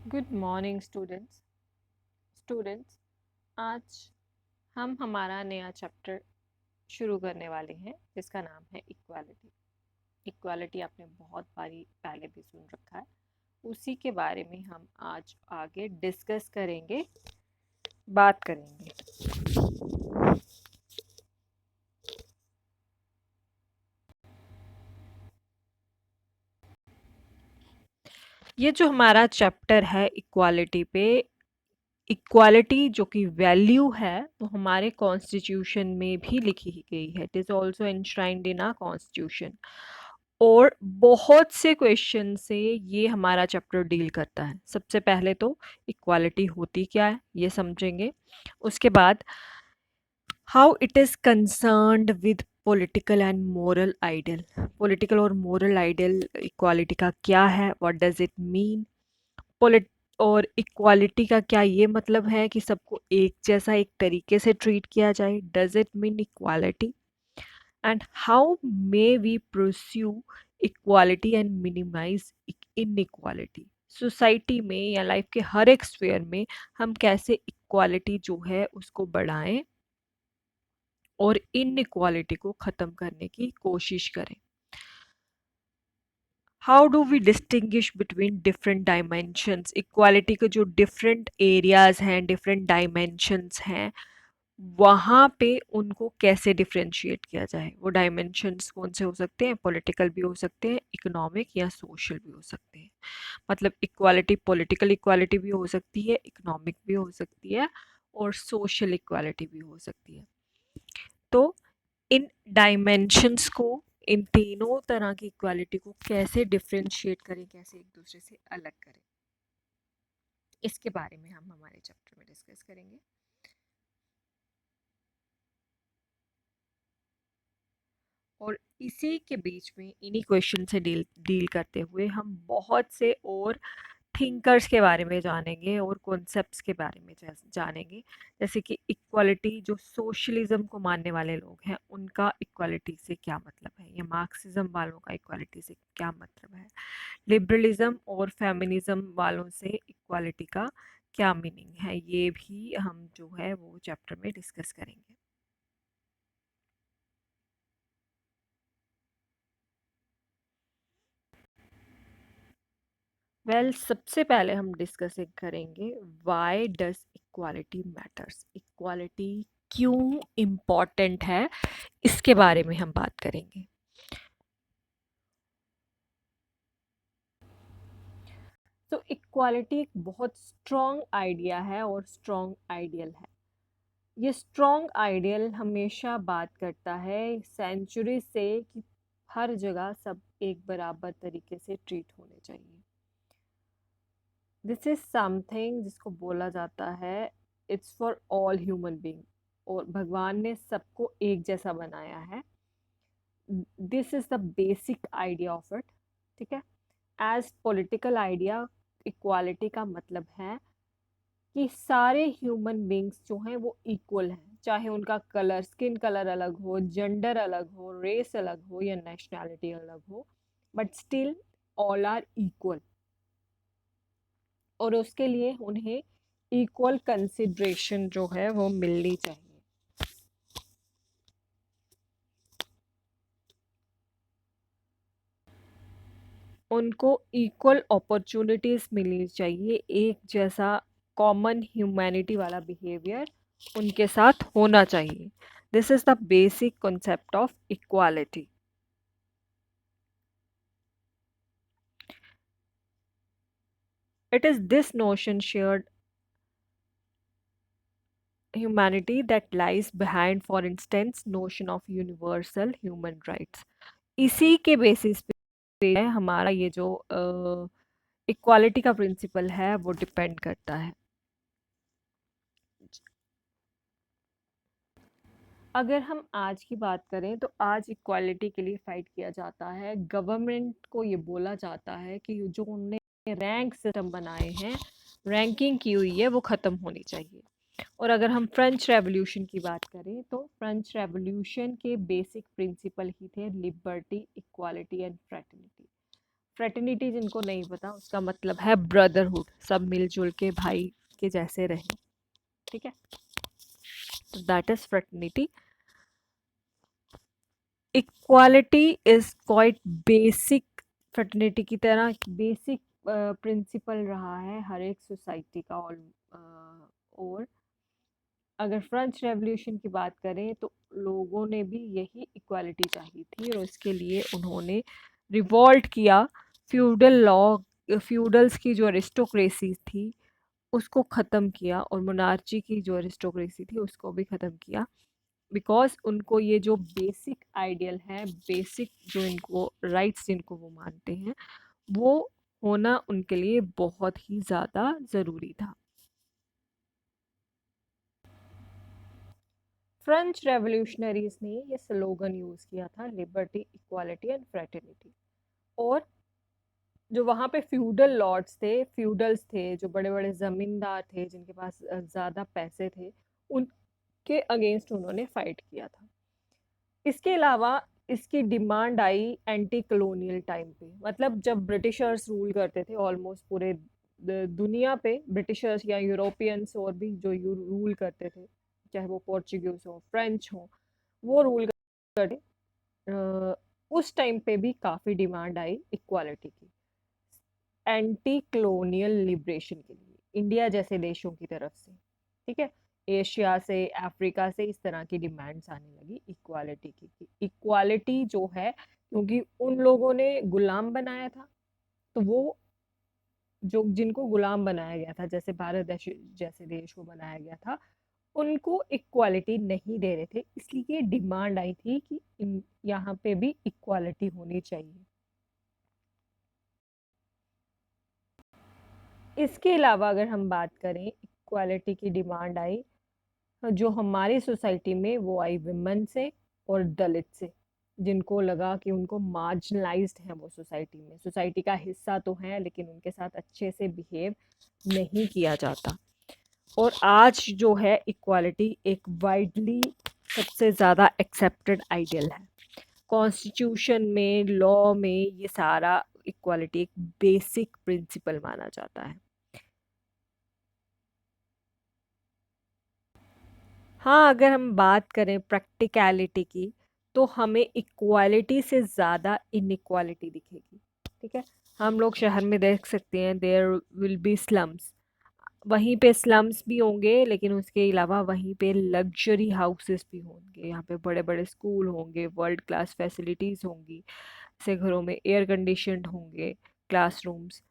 Good morning students. आज हम हमारा नया चैप्टर शुरू करने वाले हैं जिसका नाम है इक्वालिटी। इक्वालिटी आपने बहुत बारी पहले भी सुन रखा है, उसी के बारे में हम आज आगे डिस्कस करेंगे, बात करेंगे। ये जो हमारा चैप्टर है इक्वालिटी पे, इक्वालिटी जो कि वैल्यू है वो हमारे कॉन्स्टिट्यूशन में भी लिखी गई है। It is also enshrined in our constitution. और बहुत से क्वेश्चन से ये हमारा चैप्टर डील करता है। सबसे पहले तो इक्वालिटी होती क्या है ये समझेंगे। उसके बाद how it is concerned with political and moral ideal. Political और मोरल आइडियल इक्वालिटी का क्या है, व्हाट डज इट मीन। पॉलिट और इक्वालिटी का क्या ये मतलब है कि सबको एक जैसा एक तरीके से ट्रीट किया जाए, does it mean equality. And how may we pursue equality and minimise inequality. Society में या लाइफ के हर एक स्फीयर में हम कैसे इक्वालिटी जो है उसको बढ़ाएं और इनइक्वालिटी को ख़त्म करने की कोशिश करें। How do we distinguish between different dimensions. Equality के जो डिफरेंट एरियाज हैं, डिफरेंट डायमेंशंस हैं, वहाँ पे उनको कैसे डिफरेंशिएट किया जाए। वो डायमेंशंस कौन से हो सकते हैं, पॉलिटिकल भी हो सकते हैं, इकोनॉमिक या सोशल भी हो सकते हैं। मतलब इक्वालिटी पॉलिटिकल इक्वालिटी भी हो सकती है, इकोनॉमिक भी हो सकती है और सोशल इक्वालिटी भी हो सकती है। तो इन डायमेंशंस को, इन तीनों तरह की इक्वालिटी को कैसे डिफरेंशिएट करें, कैसे एक दूसरे से अलग करें, इसके बारे में हम हमारे चैप्टर में डिस्कस करेंगे। और इसी के बीच में इन्हीं क्वेश्चन से डील डील करते हुए हम बहुत से और थिंकर्स के बारे में जानेंगे और कॉन्सेप्ट्स के बारे में जानेंगे। जैसे कि इक्वालिटी, जो सोशलिज्म को मानने वाले लोग हैं उनका इक्वालिटी से क्या मतलब है, या मार्क्सिज्म वालों का इक्वालिटी से क्या मतलब है, लिबरलिज्म और फेमिनिज्म वालों से इक्वालिटी का क्या मीनिंग है, ये भी हम जो है वो चैप्टर में डिस्कस करेंगे। सबसे पहले हम डिस्कसिंग करेंगे why does equality matters. Equality क्यों इम्पॉर्टेंट है, इसके बारे में हम बात करेंगे। तो इक्वालिटी एक बहुत स्ट्रॉन्ग आइडिया है और स्ट्रॉन्ग आइडियल है। ये स्ट्रॉन्ग आइडियल हमेशा बात करता है सेंचुरी से कि हर जगह सब एक बराबर तरीके से ट्रीट होने चाहिए। दिस इज समथिंग जिसको बोला जाता है it's for all human being, और भगवान ने सबको एक जैसा बनाया है। This is the basic idea of it. ठीक है। एज पॉलिटिकल आइडिया, इक्वालिटी का मतलब है कि सारे ह्यूमन बींग्स जो हैं वो इक्वल हैं, चाहे उनका कलर, स्किन कलर अलग हो, जेंडर अलग हो, रेस अलग हो या नेशनैलिटी अलग हो, but still all are equal. और उसके लिए उन्हें इक्वल कंसिडरेशन जो है वो मिलनी चाहिए। उनको इक्वल अपॉर्चुनिटीज मिलनी चाहिए, एक जैसा कॉमन ह्यूमैनिटी वाला बिहेवियर उनके साथ होना चाहिए। This is the basic concept of equality. It is this notion shared humanity that lies behind, for instance, notion of universal human rights। इसी के बेसिस पे हमारा ये जो इक्वालिटी का प्रिंसिपल है वो डिपेंड करता है। अगर हम आज की बात करें तो आज इक्वालिटी के लिए फाइट किया जाता है। गवर्नमेंट को ये बोला जाता है कि जो उन्होंने रैंक सिस्टम बनाए हैं, रैंकिंग की हुई है, वो ख़त्म होनी चाहिए। और अगर हम फ्रेंच रेवोल्यूशन की बात करें तो फ्रेंच रेवोल्यूशन के बेसिक प्रिंसिपल ही थे liberty, equality and fraternity. Fraternity जिनको नहीं पता, उसका मतलब है ब्रदरहुड, सब मिलजुल के भाई के जैसे रहे, ठीक है, that is fraternity. Equality is quite basic, fraternity की तरह बेसिक प्रिंसिपल रहा है हर एक सोसाइटी का। और अगर फ्रेंच रेवोल्यूशन की बात करें तो लोगों ने भी यही इक्वालिटी चाहिए थी, और इसके लिए उन्होंने रिवॉल्ट किया। फ्यूडल लॉ, फ्यूडल्स की जो अरिस्टोक्रेसी थी उसको ख़त्म किया, और मोनार्ची की जो अरिस्टोक्रेसी थी उसको भी ख़त्म किया, बिकॉज उनको ये जो बेसिक आइडियल है, बेसिक जो इनको राइट्स जिनको वो मानते हैं, वो होना उनके लिए बहुत ही ज़्यादा ज़रूरी था। फ्रेंच रेवोल्यूशनरीज ने ये स्लोगन यूज़ किया था, लिबर्टी, इक्वालिटी एंड फ्रेटर्निटी। और जो वहाँ पे फ्यूडल लॉर्ड्स थे, फ्यूडल्स थे, जो बड़े बड़े ज़मींदार थे जिनके पास ज़्यादा पैसे थे, उनके अगेंस्ट उन्होंने फाइट किया था। इसके अलावा इसकी डिमांड आई एंटी कॉलोनियल टाइम पे, मतलब जब ब्रिटिशर्स रूल करते थे ऑलमोस्ट पूरे दुनिया पे, ब्रिटिशर्स या यूरोपियंस और भी जो रूल करते थे, चाहे वो पोर्चुगीज हो, फ्रेंच हो, वो रूल करते, उस टाइम पे भी काफ़ी डिमांड आई इक्वालिटी की, एंटी कॉलोनियल लिबरेशन के लिए, इंडिया जैसे देशों की तरफ से, ठीक है, एशिया से, अफ्रीका से, इस तरह की डिमांड्स आने लगी इक्वालिटी की। इक्वालिटी जो है, क्योंकि उन लोगों ने गुलाम बनाया था, तो वो जो जिनको गुलाम बनाया गया था, जैसे भारत देश जैसे देश को बनाया गया था, उनको इक्वालिटी नहीं दे रहे थे, इसलिए डिमांड आई थी कि यहाँ पे भी इक्वालिटी होनी चाहिए। इसके अलावा अगर हम बात करें, इक्वालिटी की डिमांड आई जो हमारी सोसाइटी में, वो आई विमेन से और दलित से, जिनको लगा कि उनको मार्जिनलाइज्ड है वो सोसाइटी में, सोसाइटी का हिस्सा तो है लेकिन उनके साथ अच्छे से बिहेव नहीं किया जाता। और आज जो है इक्वालिटी एक वाइडली सबसे ज़्यादा एक्सेप्टेड आइडियल है, कॉन्स्टिट्यूशन में, लॉ में, ये सारा इक्वालिटी एक बेसिक प्रिंसिपल माना जाता है। हाँ, अगर हम बात करें प्रैक्टिकलिटी की, तो हमें इक्वालिटी से ज़्यादा इनइक्वालिटी दिखेगी, ठीक है। हम लोग शहर में देख सकते हैं, देयर विल बी स्लम्स, वहीं पे स्लम्स भी होंगे, लेकिन उसके अलावा वहीं पे लग्जरी हाउसेस भी होंगे, यहाँ पे बड़े बड़े स्कूल होंगे, वर्ल्ड क्लास फैसिलिटीज़ होंगी, से घरों में एयर कंडीशनड होंगे, क्लासरूम्स,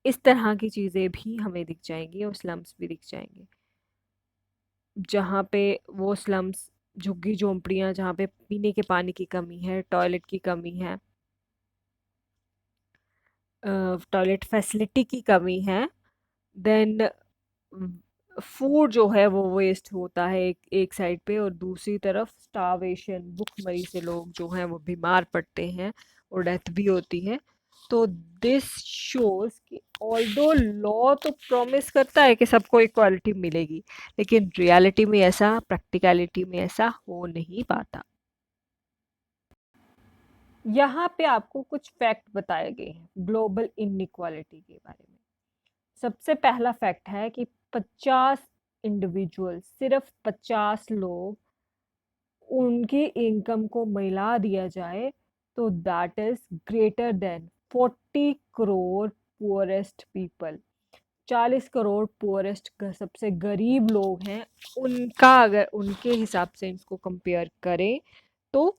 इस तरह की चीज़ें भी हमें दिख जाएंगी, और स्लम्स भी दिख जाएंगे, जहाँ पे वो स्लम्स, झुग्गी झोंपड़ियाँ, जहाँ पे पीने के पानी की कमी है, टॉयलेट की कमी है, टॉयलेट फैसिलिटी की कमी है, देन फूड जो है वो वेस्ट होता है एक साइड पे, और दूसरी तरफ स्टारवेशन, भुखमरी से लोग जो हैं वो बीमार पड़ते हैं और डेथ भी होती है। तो दिस शोज कि ऑल्दो लॉ तो प्रॉमिस करता है कि सबको इक्वालिटी मिलेगी, लेकिन रियलिटी में ऐसा, प्रैक्टिकलिटी में ऐसा हो नहीं पाता। यहाँ पे आपको कुछ फैक्ट बताए गए हैं ग्लोबल इनइक्वालिटी के बारे में। सबसे पहला फैक्ट है कि 50 इंडिविजुअल, सिर्फ 50 लोग, उनकी इनकम को मिला दिया जाए तो that is greater than 40 crore poorest people. 40 crore poorest, सबसे गरीब लोग हैं, उनका अगर उनके हिसाब से इसको कंपेयर करें तो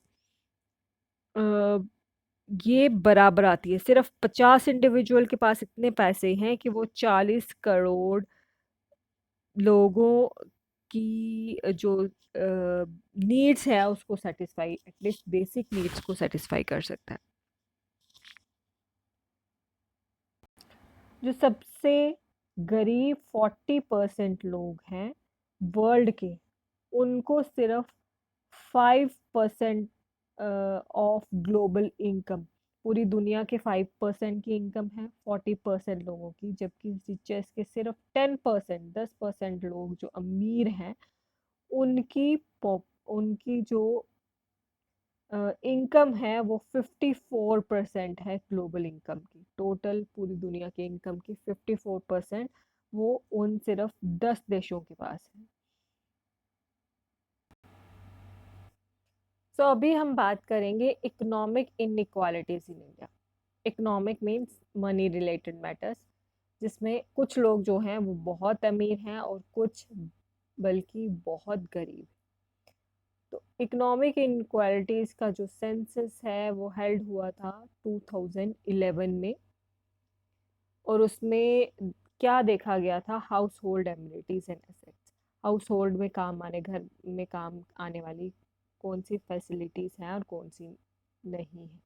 ये बराबर आती है। सिर्फ 50 इंडिविजुअल के पास इतने पैसे हैं कि वो 40 करोड़ लोगों की जो नीड्स है उसको सेटिस्फाई, एटलीस्ट बेसिक नीड्स को सेटिस्फाई कर सकता है। जो सबसे गरीब 40% लोग हैं वर्ल्ड के, उनको सिर्फ 5% ऑफ ग्लोबल इनकम, पूरी दुनिया के 5% की इनकम है 40% लोगों की, जबकि रिचेस्ट के सिर्फ 10%, 10% लोग जो अमीर हैं, उनकी उनकी जो इनकम है वो 54% है ग्लोबल इनकम की, टोटल पूरी दुनिया के इनकम की 54% वो उन सिर्फ 10 देशों के पास है। सो अभी हम बात करेंगे economic inequalities in India. Economic means money related matters, जिसमें कुछ लोग जो हैं वो बहुत अमीर हैं और कुछ बल्कि बहुत गरीब। तो इकोनॉमिक इनक्वालिटीज का जो सेंसस है वो हेल्ड हुआ था 2011 में, और उसमें क्या देखा गया था, house hold amenities and assets. House hold में काम आने, घर में काम आने वाली कौन सी फैसिलिटीज हैं और कौन सी नहीं है।